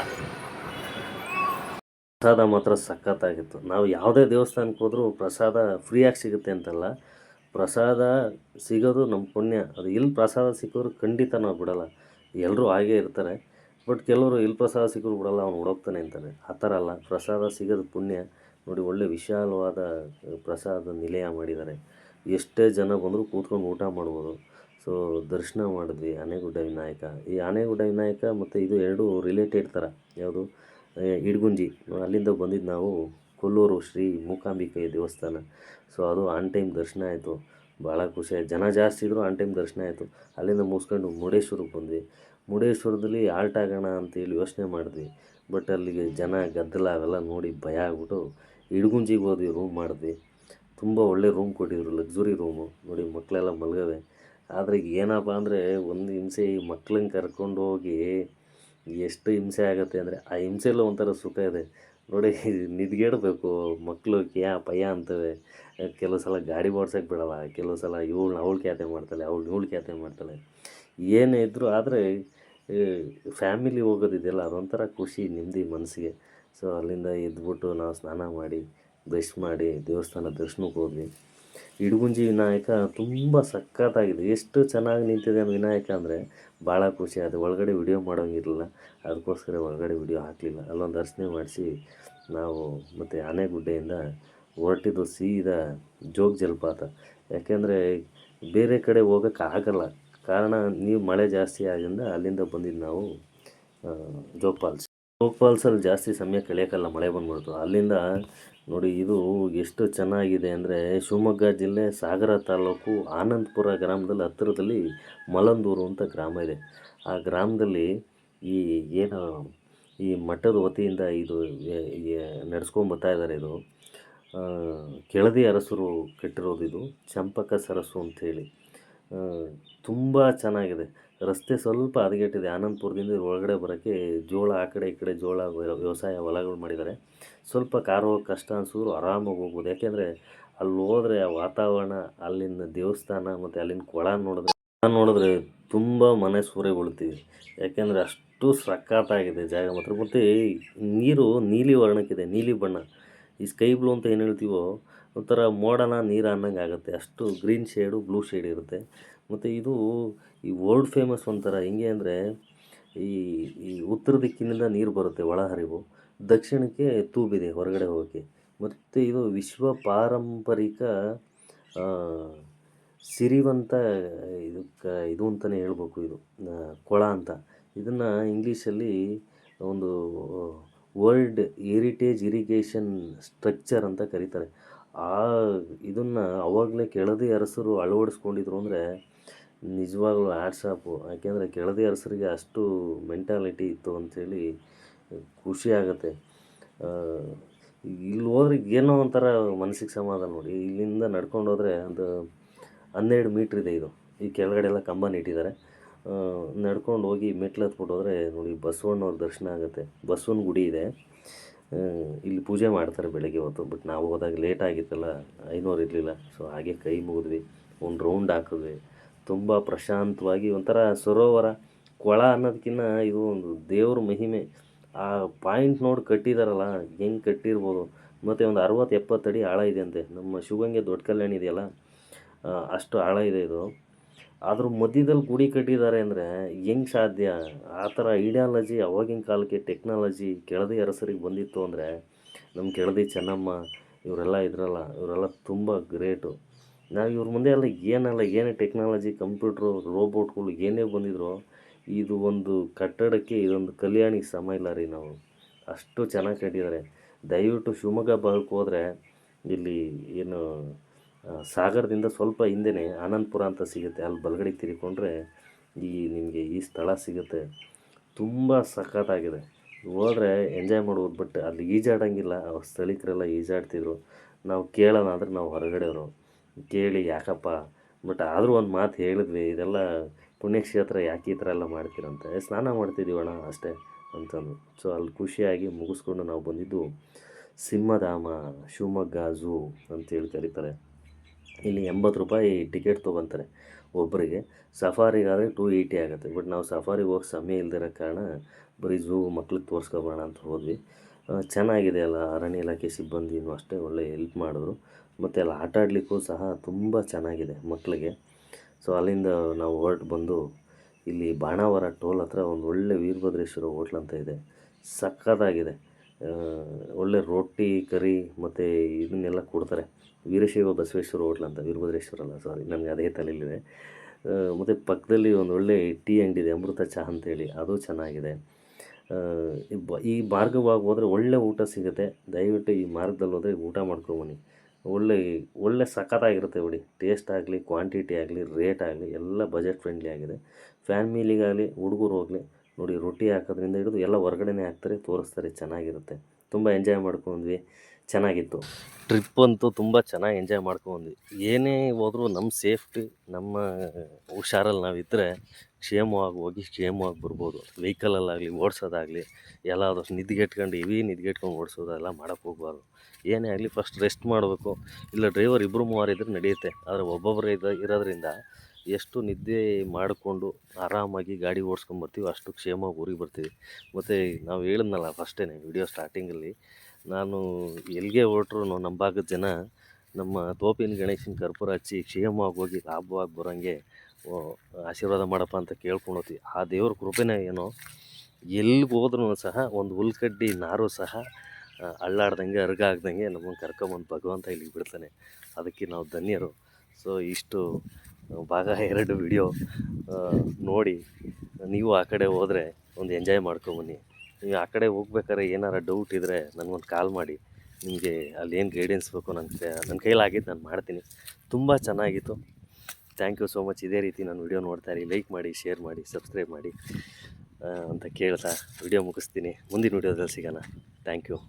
ಮಾತ್ರ ಸಖತ್ತಾಗಿತ್ತು. ನಾವು ಯಾವುದೇ ದೇವಸ್ಥಾನಕ್ಕೆ ಹೋದರೂ ಪ್ರಸಾದ ಫ್ರೀಯಾಗಿ ಸಿಗುತ್ತೆ ಅಂತಲ್ಲ, ಪ್ರಸಾದ ಸಿಗೋದು ನಮ್ಮ ಪುಣ್ಯ. ಅದು ಇಲ್ಲಿ ಪ್ರಸಾದ ಸಿಕ್ಕೋರು ಖಂಡಿತ ನಾವು ಬಿಡೋಲ್ಲ. ಎಲ್ಲರೂ ಹಾಗೇ ಇರ್ತಾರೆ. ಬಟ್ ಕೆಲವರು ಇಲ್ಲಿ ಪ್ರಸಾದ ಸಿಕ್ಕರು ಬಿಡಲ್ಲ, ಅವ್ನು ಹುಡುಕ್ತಾನೆ ಅಂತಾನೆ. ಆ ಥರ ಅಲ್ಲ, ಪ್ರಸಾದ ಸಿಗೋದು ಪುಣ್ಯ. ನೋಡಿ ಒಳ್ಳೆ ವಿಶಾಲವಾದ ಪ್ರಸಾದ ನಿಲಯ ಮಾಡಿದ್ದಾರೆ. ಎಷ್ಟೇ ಜನ ಬಂದರೂ ಕೂತ್ಕೊಂಡು ಊಟ ಮಾಡ್ಬೋದು. ಸೊ ದರ್ಶನ ಮಾಡಿದ್ವಿ ಆನೆಗುಡ್ಡೆ ವಿನಾಯಕ. ಈ ಆನೆಗುಡ್ಡೆ ವಿನಾಯಕ ಮತ್ತು ಇದು ಎರಡು ರಿಲೇಟೆಡ್ ಥರ. ಯಾವುದು, ಇಡಗುಂಜಿ, ಅಲ್ಲಿಂದ ಬಂದಿದ್ದು ನಾವು ಕೊಲ್ಲೂರು ಶ್ರೀ ಮೂಕಾಂಬಿಕೆ ದೇವಸ್ಥಾನ. ಸೊ ಅದು ಆನ್ ಟೈಮ್ ದರ್ಶನ ಆಯಿತು. ಭಾಳ ಖುಷಿಯಾಯಿತು. ಜನ ಜಾಸ್ತಿ ಇದ್ದರು, ಆನ್ ಟೈಮ್ ದರ್ಶನ ಆಯಿತು. ಅಲ್ಲಿಂದ ಮುಗಿಸ್ಕೊಂಡು ಮುರುಡೇಶ್ವರಕ್ಕೆ ಬಂದ್ವಿ. ಮುರುಡೇಶ್ವರದಲ್ಲಿ ಆಲ್ಟ್ ಆಗೋಣ ಅಂತೇಳಿ ಯೋಚನೆ ಮಾಡಿದ್ವಿ. ಬಟ್ ಅಲ್ಲಿಗೆ ಜನ ಗದ್ದಲ ಅವೆಲ್ಲ ನೋಡಿ ಭಯ ಆಗ್ಬಿಟ್ಟು ಇಡಗುಂಜಿಗೆ ಹೋದ್ವಿ. ರೂಮ್ ಮಾಡಿದ್ವಿ. ತುಂಬ ಒಳ್ಳೆ ರೂಮ್ ಕೊಟ್ಟಿದ್ರು, ಲಕ್ಸುರಿ ರೂಮು. ನೋಡಿ ಮಕ್ಕಳೆಲ್ಲ ಮಲ್ಗವೆ. ಆದರೆ ಏನಪ್ಪ ಅಂದರೆ ಒಂದು ಹಿಂಸೆ, ಈ ಮಕ್ಳನ್ನ ಕರ್ಕೊಂಡು ಹೋಗಿ ಎಷ್ಟು ಹಿಂಸೆ ಆಗುತ್ತೆ ಅಂದರೆ, ಆ ಹಿಂಸೆಯಲ್ಲೂ ಒಂಥರ ಸುಖ ಇದೆ ನೋಡಿ. ನಿದ್ಗೆಡಬೇಕು ಮಕ್ಕಳು, ಕ್ಯಾ ಪಯ್ಯ ಅಂತವೆ. ಕೆಲವು ಸಲ ಗಾಡಿ ಓಡ್ಸೋಕ್ಕೆ ಬಿಡಲ್ಲ, ಕೆಲವು ಸಲ ಅವಳು ಕ್ಯಾತೆ ಮಾಡ್ತಾಳೆ, ಇವಳು ಕ್ಯಾತೆ ಮಾಡ್ತಾಳೆ. ಏನೇ ಇದ್ದರೂ ಆದರೆ ಫ್ಯಾಮಿಲಿ ಹೋಗೋದಿದೆಯಲ್ಲ, ಅದೊಂಥರ ಖುಷಿ, ನೆಮ್ಮದಿ ಮನಸ್ಸಿಗೆ. ಸೊ ಅಲ್ಲಿಂದ ಎದ್ಬಿಟ್ಟು ನಾವು ಸ್ನಾನ ಮಾಡಿ ಬ್ರಷ್ ಮಾಡಿ ದೇವಸ್ಥಾನ ದರ್ಶನಕ್ಕೆ ಹೋದ್ವಿ. ಇಡಗುಂಜಿ ವಿನಾಯಕ ತುಂಬ ಸಖತ್ತಾಗಿದೆ. ಎಷ್ಟು ಚೆನ್ನಾಗಿ ನಿಂತಿದೆ ವಿನಾಯಕ ಅಂದರೆ ಭಾಳ ಖುಷಿ. ಅದು ಒಳಗಡೆ ವಿಡಿಯೋ ಮಾಡೋಂಗಿರಲಿಲ್ಲ, ಅದಕ್ಕೋಸ್ಕರ ಒಳಗಡೆ ವಿಡಿಯೋ ಹಾಕಲಿಲ್ಲ. ಅಲ್ಲೊಂದು ದರ್ಶನ ಮಾಡಿಸಿ ನಾವು ಮತ್ತು ಆನೆಗುಡ್ಡೆಯಿಂದ ಹೊರಟಿದ್ದು ಸೀದಾ ಜೋಗ ಜಲಪಾತ. ಯಾಕೆಂದರೆ ಬೇರೆ ಕಡೆ ಹೋಗೋಕ್ಕಾಗಲ್ಲ, ಕಾರಣ ನೀವು ಮಳೆ ಜಾಸ್ತಿ ಆದ್ದರಿಂದ ಅಲ್ಲಿಂದ ಬಂದಿದ್ದು ನಾವು ಜೋಗ್ ಫಾಲ್ಸಲ್ಲಿ ಜಾಸ್ತಿ ಸಮಯ ಕಳೆಯೋಕ್ಕಲ್ಲ, ಮಳೆ ಬಂದ್ಬಿಡ್ತು. ಅಲ್ಲಿಂದ ನೋಡಿ ಇದು ಎಷ್ಟು ಚೆನ್ನಾಗಿದೆ ಅಂದರೆ, ಶಿವಮೊಗ್ಗ ಜಿಲ್ಲೆ ಸಾಗರ ತಾಲೂಕು ಆನಂದಪುರ ಗ್ರಾಮದಲ್ಲಿ ಹತ್ತಿರದಲ್ಲಿ ಮಲಂದೂರು ಅಂತ ಗ್ರಾಮ ಇದೆ. ಆ ಗ್ರಾಮದಲ್ಲಿ ಏನು ಈ ಮಠದ ವತಿಯಿಂದ ಇದು ನಡೆಸ್ಕೊಂಬರ್ತಾ ಇದ್ದಾರೆ. ಇದು ಕೆಳದಿ ಅರಸರು ಕಟ್ಟಿರೋದು. ಇದು ಚಂಪಕ ಸರಸ್ಸು ಅಂಥೇಳಿ ತುಂಬ ಚೆನ್ನಾಗಿದೆ. ರಸ್ತೆ ಸ್ವಲ್ಪ ಹದಗೆಟ್ಟಿದೆ. ಆನಂದಪುರದಿಂದ ಒಳಗಡೆ ಬರೋಕ್ಕೆ ಜೋಳ, ಆ ಕಡೆ ಈ ಕಡೆ ಜೋಳ ವ್ಯವಸಾಯ ಹೊಲಗಳು ಮಾಡಿದ್ದಾರೆ. ಸ್ವಲ್ಪ ಕಾರು ಹೋಗೋಕೆ ಕಷ್ಟ ಅನಿಸಿದ್ರು ಆರಾಮಾಗಿ ಹೋಗ್ಬೋದು. ಯಾಕೆಂದರೆ ಅಲ್ಲಿ ಹೋದರೆ ಆ ವಾತಾವರಣ, ಅಲ್ಲಿನ ದೇವಸ್ಥಾನ ಮತ್ತು ಅಲ್ಲಿನ ಕೊಳ ನೋಡಿದ್ರೆ ತುಂಬ ಮನಸ್ಸೂರೆಗೊಳ್ತೀವಿ. ಯಾಕೆಂದರೆ ಅಷ್ಟು ಅಷ್ಟು ಸಖತ್ತಾಗಿದೆ ಜಾಗ ಮಾತ್ರ. ಮತ್ತು ನೀರು ನೀಲಿ ವರ್ಣಕ್ಕಿದೆ, ನೀಲಿ ಬಣ್ಣ. ಈ ಸ್ಕೈ ಬ್ಲೂ ಅಂತ ಏನು ಹೇಳ್ತೀವೋ ಒಂಥರ ಮೋಡನ ನೀರು ಅನ್ನಂಗೆ ಆಗುತ್ತೆ. ಅಷ್ಟು ಗ್ರೀನ್ ಶೇಡು ಬ್ಲೂ ಶೇಡ್ ಇರುತ್ತೆ. ಮತ್ತು ಇದು ಈ ವರ್ಲ್ಡ್ ಫೇಮಸ್ ಒಂಥರ ಹೆಂಗೆ ಅಂದರೆ, ಈ ಈ ಉತ್ತರ ದಿಕ್ಕಿನಿಂದ ನೀರು ಬರುತ್ತೆ ಒಳಹರಿವು, ದಕ್ಷಿಣಕ್ಕೆ ತೂಬಿದೆ ಹೊರಗಡೆ ಹೋಗೋಕ್ಕೆ. ಮತ್ತು ಇದು ವಿಶ್ವ ಪಾರಂಪರಿಕ ಆ, ಸಿರಿವಂತ ಇದು ಅಂತಲೇ ಹೇಳ್ಬೇಕು. ಇದು ಕೊಳ ಅಂತ. ಇದನ್ನು ಇಂಗ್ಲೀಷಲ್ಲಿ ಒಂದು ವರ್ಲ್ಡ್ ಹೆರಿಟೇಜ್ ಇರಿಗೇಷನ್ ಸ್ಟ್ರಕ್ಚರ್ ಅಂತ ಕರೀತಾರೆ. ಆ ಇದನ್ನು ಅವಾಗಲೇ ಕೆಳದಿ ಅರಸರು ಅಳವಡಿಸ್ಕೊಂಡಿದ್ರು ಅಂದರೆ ನಿಜವಾಗ್ಲೂ ಹ್ಯಾಟ್ಸ್ ಆಫು. ಯಾಕೆಂದರೆ ಕೆಳದಿ ಅರಸರಿಗೆ ಅಷ್ಟು ಮೆಂಟಾಲಿಟಿ ಇತ್ತು ಅಂಥೇಳಿ ಖುಷಿ ಆಗುತ್ತೆ. ಇಲ್ಲಿ ಹೋದ್ರೆ ಏನೋ ಒಂಥರ ಮನಸ್ಸಿಗೆ ಸಮಾಧಾನ ನೋಡಿ. ಇಲ್ಲಿಂದ ನಡ್ಕೊಂಡು ಹೋದರೆ ಒಂದು 12 ಮೀಟ್ರ್ ಇದೆ ಇದು. ಈ ಕೆಳಗಡೆ ಎಲ್ಲ ಕಂಬ ನೆಟ್ಟಿದ್ದಾರೆ. ನಡ್ಕೊಂಡು ಹೋಗಿ ಮೆಟ್ಲು ಹತ್ಬಿಟ್ಟು ಹೋದರೆ ನೋಡಿ ಬಸವಣ್ಣವ್ರ ದರ್ಶನ ಆಗುತ್ತೆ. ಬಸವನ ಗುಡಿ ಇದೆ. ಇಲ್ಲಿ ಪೂಜೆ ಮಾಡ್ತಾರೆ ಬೆಳಗ್ಗೆ ಹೊತ್ತು. ಬಟ್ ನಾವು ಹೋದಾಗ ಲೇಟ್ ಆಗಿತ್ತಲ್ಲ, ಐನೋರು ಇರಲಿಲ್ಲ. ಸೊ ಹಾಗೆ ಕೈ ಮುಗಿದ್ವಿ, ಒಂದು ರೌಂಡ್ ಹಾಕಿದ್ವಿ. ತುಂಬ ಪ್ರಶಾಂತವಾಗಿ ಒಂಥರ ಸರೋವರ, ಕೊಳ ಅನ್ನೋದಕ್ಕಿಂತ ಇದು ಒಂದು ದೇವ್ರ ಮಹಿಮೆ. ಆ ಪಾಯಿಂಟ್ ನೋಡಿ ಕಟ್ಟಿದಾರಲ್ಲ, ಹೆಂಗೆ ಕಟ್ಟಿರ್ಬೋದು. ಮತ್ತು ಒಂದು 60-70 ಅಡಿ ಆಳ ಇದೆ ಅಂತೆ. ನಮ್ಮ ಶಿವಗಂಗೆ ದೊಡ್ಡ ಕಲ್ಯಾಣಿ ಇದೆಯಲ್ಲ, ಅಷ್ಟು ಆಳ ಇದೆ ಇದು. ಅದ್ರ ಮಧ್ಯದಲ್ಲಿ ಗುಡಿ ಕಟ್ಟಿದ್ದಾರೆ ಅಂದರೆ ಹೆಂಗೆ ಸಾಧ್ಯ? ಆ ಥರ ಐಡಿಯಾಲಜಿ ಅವಾಗಿನ ಕಾಲಕ್ಕೆ ಟೆಕ್ನಾಲಜಿ ಕೆಳದಿ ಅರಸರಿಗೆ ಬಂದಿತ್ತು ಅಂದರೆ, ನಮ್ಮ ಕೆಳದಿ ಚೆನ್ನಮ್ಮ ಇವರೆಲ್ಲ ಇದ್ರಲ್ಲ, ಇವರೆಲ್ಲ ತುಂಬ ಗ್ರೇಟು. ನಾವು ಇವ್ರ ಮುಂದೆ ಎಲ್ಲ ಏನೇ ಟೆಕ್ನಾಲಜಿ, ಕಂಪ್ಯೂಟ್ರು, ರೋಬೋಟ್ಗಳು ಏನೇ ಬಂದಿದ್ರು, ಇದು ಒಂದು ಕಟ್ಟಡಕ್ಕೆ ಇದೊಂದು ಕಲ್ಯಾಣಿಗೆ ಸಮ ಇಲ್ಲ ರೀ. ನಾವು ಅಷ್ಟು ಚೆನ್ನಾಗಿ ಕಟ್ಟಿದ್ದಾರೆ. ದಯವಿಟ್ಟು ಶಿವಮೊಗ್ಗ ಭಾಗಕ್ಕೆ ಹೋದರೆ ಇಲ್ಲಿ ಏನು ಸಾಗರದಿಂದ ಸ್ವಲ್ಪ ಹಿಂದೆಯೇ ಆನಂದಪುರ ಅಂತ ಸಿಗುತ್ತೆ. ಅಲ್ಲಿ ಬಲಗಡೆ ತಿರ್ಕೊಂಡ್ರೆ ನಿಮಗೆ ಈ ಸ್ಥಳ ಸಿಗುತ್ತೆ. ತುಂಬ ಸಖತ್ತಾಗಿದೆ. ಹೋದರೆ ಎಂಜಾಯ್ ಮಾಡ್ಬೋದು. ಬಟ್ ಅಲ್ಲಿ ಈಜಾಡೋಂಗಿಲ್ಲ. ಅವ್ರ ಸ್ಥಳೀಕರೆಲ್ಲ ಈಜಾಡ್ತಿದ್ರು. ನಾವು ಕೇಳೋಣ ಅಂದರೆ ನಾವು ಹೊರಗಡೆಯವರು ಕೇಳಿ ಯಾಕಪ್ಪ, ಬಟ್ ಆದರೂ ಒಂದು ಮಾತು ಹೇಳಿದ್ವಿ, ಇದೆಲ್ಲ ಪುಣ್ಯಕ್ಷೇತ್ರ, ಯಾಕೆ ಈ ಥರ ಎಲ್ಲ ಮಾಡ್ತೀರಂತೆ. ಸ್ನಾನ ಮಾಡ್ತಿದ್ದೀವಣ್ಣ ಅಷ್ಟೇ ಅಂತಂದು. ಸೊ ಅಲ್ಲಿ ಖುಷಿಯಾಗಿ ಮುಗಿಸ್ಕೊಂಡು ನಾವು ಬಂದಿದ್ದು ಸಿಂಹಧಾಮ ಶಿವಮೊಗ್ಗ ಝೂ ಅಂತೇಳಿ ಕರೀತಾರೆ. ಇಲ್ಲಿ 80 ರೂಪಾಯಿ ಟಿಕೆಟ್ ತೊಗೊತಾರೆ ಒಬ್ಬರಿಗೆ. ಸಫಾರಿಗಾದರೆ 280 ಆಗುತ್ತೆ. ಬಟ್ ನಾವು ಸಫಾರಿಗೆ ಹೋಗಿ ಸಮಯ ಇಲ್ದಿರೋ ಕಾರಣ ಬರೀ ಝೂ ಮಕ್ಳಿಗೆ ತೋರಿಸ್ಕೊಬೋಣ ಅಂತ ಹೋದ್ವಿ. ಚೆನ್ನಾಗಿದೆ ಅಲ್ಲ. ಅರಣ್ಯ ಇಲಾಖೆ ಸಿಬ್ಬಂದಿನೂ ಅಷ್ಟೇ ಒಳ್ಳೆ ಹೆಲ್ಪ್ ಮಾಡಿದ್ರು. ಮತ್ತು ಅಲ್ಲಿ ಆಟ ಆಡಲಿಕ್ಕೂ ಸಹ ತುಂಬ ಚೆನ್ನಾಗಿದೆ ಮಕ್ಕಳಿಗೆ. ಸೊ ಅಲ್ಲಿಂದ ನಾವು ಹೊರಟು ಬಂದು ಇಲ್ಲಿ ಬಾಣಾವರ ಟೋಲ್ ಹತ್ರ ಒಂದು ಒಳ್ಳೆ ವೀರಭದ್ರೇಶ್ವರ ಹೋಟ್ಲ್ ಅಂತ ಇದೆ. ಸಖತ್ತಾಗಿದೆ. ಒಳ್ಳೆ ರೊಟ್ಟಿ ಕರಿ ಮತ್ತು ಇದನ್ನೆಲ್ಲ ಕೊಡ್ತಾರೆ. ವೀರಶೈವ ಬಸವೇಶ್ವರ ಹೋಟ್ಲ್ ಅಂತ, ವೀರಭದ್ರೇಶ್ವರ ಅಲ್ಲ, ಸಾರಿ, ನನಗೆ ಅದೇ ತಲೆಯಲ್ಲಿದೆ. ಮತ್ತು ಪಕ್ಕದಲ್ಲಿ ಒಂದು ಒಳ್ಳೆ ಟೀ ಅಂಗಡಿ ಇದೆ, ಅಮೃತ ಚಹಾ ಅಂತೇಳಿ, ಅದು ಚೆನ್ನಾಗಿದೆ. ಈ ಮಾರ್ಗವಾಗಿ ಹೋದರೆ ಒಳ್ಳೆ ಊಟ ಸಿಗುತ್ತೆ. ದಯವಿಟ್ಟು ಈ ಮಾರ್ಗದಲ್ಲಿ ಹೋದರೆ ಊಟ ಮಾಡ್ಕೊಬನ್ನಿ. ಒಳ್ಳೆ ಸಖತ್ತಾಗಿರುತ್ತೆ ಬಿಡಿ. ಟೇಸ್ಟ್ ಆಗಲಿ, ಕ್ವಾಂಟಿಟಿ ಆಗಲಿ, ರೇಟ್ ಆಗಲಿ ಎಲ್ಲ ಬಜೆಟ್ ಫ್ರೆಂಡ್ಲಿ ಆಗಿದೆ. ಫ್ಯಾಮಿಲಿಗಾಗಲಿ, ಹುಡುಗರು ಹೋಗಲಿ ನೋಡಿ, ರೊಟ್ಟಿ ಹಾಕೋದ್ರಿಂದ ಹಿಡಿದು ಎಲ್ಲ ಹೊರಗಡೆನೇ ಹಾಕ್ತಾರೆ, ತೋರಿಸ್ತಾರೆ, ಚೆನ್ನಾಗಿರುತ್ತೆ. ತುಂಬ ಎಂಜಾಯ್ ಮಾಡ್ಕೊಂಡ್ವಿ, ಚೆನ್ನಾಗಿತ್ತು. ಟ್ರಿಪ್ ಅಂತೂ ತುಂಬ ಚೆನ್ನಾಗಿ ಎಂಜಾಯ್ ಮಾಡ್ಕೊಂಡ್ವಿ. ಏನೇ ಹೋದರೂ ನಮ್ಮ ಸೇಫ್ಟಿ, ನಮ್ಮ ಹುಷಾರಲ್ಲಿ ನಾವಿದ್ದರೆ ಕ್ಷೇಮವಾಗಿ ಹೋಗಿ ಕ್ಷೇಮವಾಗಿ ಬರ್ಬೋದು. ವೆಹಿಕಲಲ್ಲಾಗಲಿ, ಓಡಿಸೋದಾಗಲಿ, ಎಲ್ಲಾದರೂ ನಿದ್ಗೆಟ್ಕೊಂಡು ಓಡಿಸೋದೆಲ್ಲ ಮಾಡೋಕ್ಕೆ ಹೋಗ್ಬಾರ್ದು. ಏನೇ ಆಗಲಿ ಫಸ್ಟ್ ರೆಸ್ಟ್ ಮಾಡಬೇಕು. ಇಲ್ಲ ಡ್ರೈವರ್ 2-3 ಇದ್ದರೆ ನಡೆಯುತ್ತೆ. ಆದರೆ ಒಬ್ಬೊಬ್ಬರೇ ಇರೋದ್ರಿಂದ ಎಷ್ಟು ನಿದ್ದೆ ಮಾಡಿಕೊಂಡು ಆರಾಮಾಗಿ ಗಾಡಿ ಓಡಿಸ್ಕೊಂಬರ್ತೀವಿ, ಅಷ್ಟು ಕ್ಷೇಮವಾಗಿ ಊರಿಗೆ ಬರ್ತೀವಿ. ಮತ್ತು ನಾವು ಹೇಳಿದ್ನಲ್ಲ ಫಸ್ಟೇ ವಿಡಿಯೋ ಸ್ಟಾರ್ಟಿಂಗಲ್ಲಿ, ನಾನು ಎಲ್ಲಿಗೆ ಹೊರಟ್ರು ನಮ್ಮ ಭಾಗದ ಜನ ನಮ್ಮ ತೋಪಿನ ಗಣೇಶನ ಕರ್ಪೂರ ಹಚ್ಚಿ ಕ್ಷೇಮವಾಗಿ ಹೋಗಿ ಲಾಭವಾಗಿ ಬರೋಂಗೆ ಆಶೀರ್ವಾದ ಮಾಡಪ್ಪ ಅಂತ ಕೇಳ್ಕೊಂಡು ಹೋಗ್ತೀವಿ. ಆ ದೇವ್ರ ಕೃಪೆನೇ ಏನೋ, ಎಲ್ಲಿಗೆ ಹೋದ್ರೂ ಸಹ ಒಂದು ಹುಲ್ಕಡ್ಡಿ ನಾರು ಸಹ ಅಳ್ಳಾಡ್ದಂಗೆ, ಅರ್ಗಾಗ್ದಂಗೆ ನಮ್ಮನ್ನು ಕರ್ಕೊಂಬಂದು ಭಗವಂತ ಇಲ್ಲಿಗೆ ಬಿಡ್ತಾನೆ. ಅದಕ್ಕೆ ನಾವು ಧನ್ಯರು. ಸೊ ಇಷ್ಟು ಭಾಗ 2 ವಿಡಿಯೋ ನೋಡಿ ನೀವು ಆ ಕಡೆ ಹೋದರೆ ಒಂದು ಎಂಜಾಯ್ ಮಾಡ್ಕೊಬನ್ನಿ. ನೀವು ಆ ಕಡೆ ಹೋಗ್ಬೇಕಾದ್ರೆ ಏನಾರು ಡೌಟ್ ಇದ್ದರೆ ನನಗೊಂದು ಕಾಲ್ ಮಾಡಿ. ನಿಮಗೆ ಅಲ್ಲಿ ಏನು ಗೈಡೆನ್ಸ್ ಬೇಕು ನನ್ನ ಕೈಲಾಗಿದ್ದು ನಾನು ಮಾಡ್ತೀನಿ. ತುಂಬ ಚೆನ್ನಾಗಿತ್ತು. Thank you so much. ಇದೇ ರೀತಿ ನಾನು ವಿಡಿಯೋ ನೋಡ್ತಾಯಿರಿ, ಲೈಕ್ ಮಾಡಿ, ಶೇರ್ ಮಾಡಿ, ಸಬ್ಸ್ಕ್ರೈಬ್ ಮಾಡಿ ಅಂತ ಕೇಳ್ತಾ ವಿಡಿಯೋ ಮುಗಿಸ್ತೀನಿ. ಮುಂದಿನ ವಿಡಿಯೋದಲ್ಲಿ ಸಿಗೋಣ. Thank you.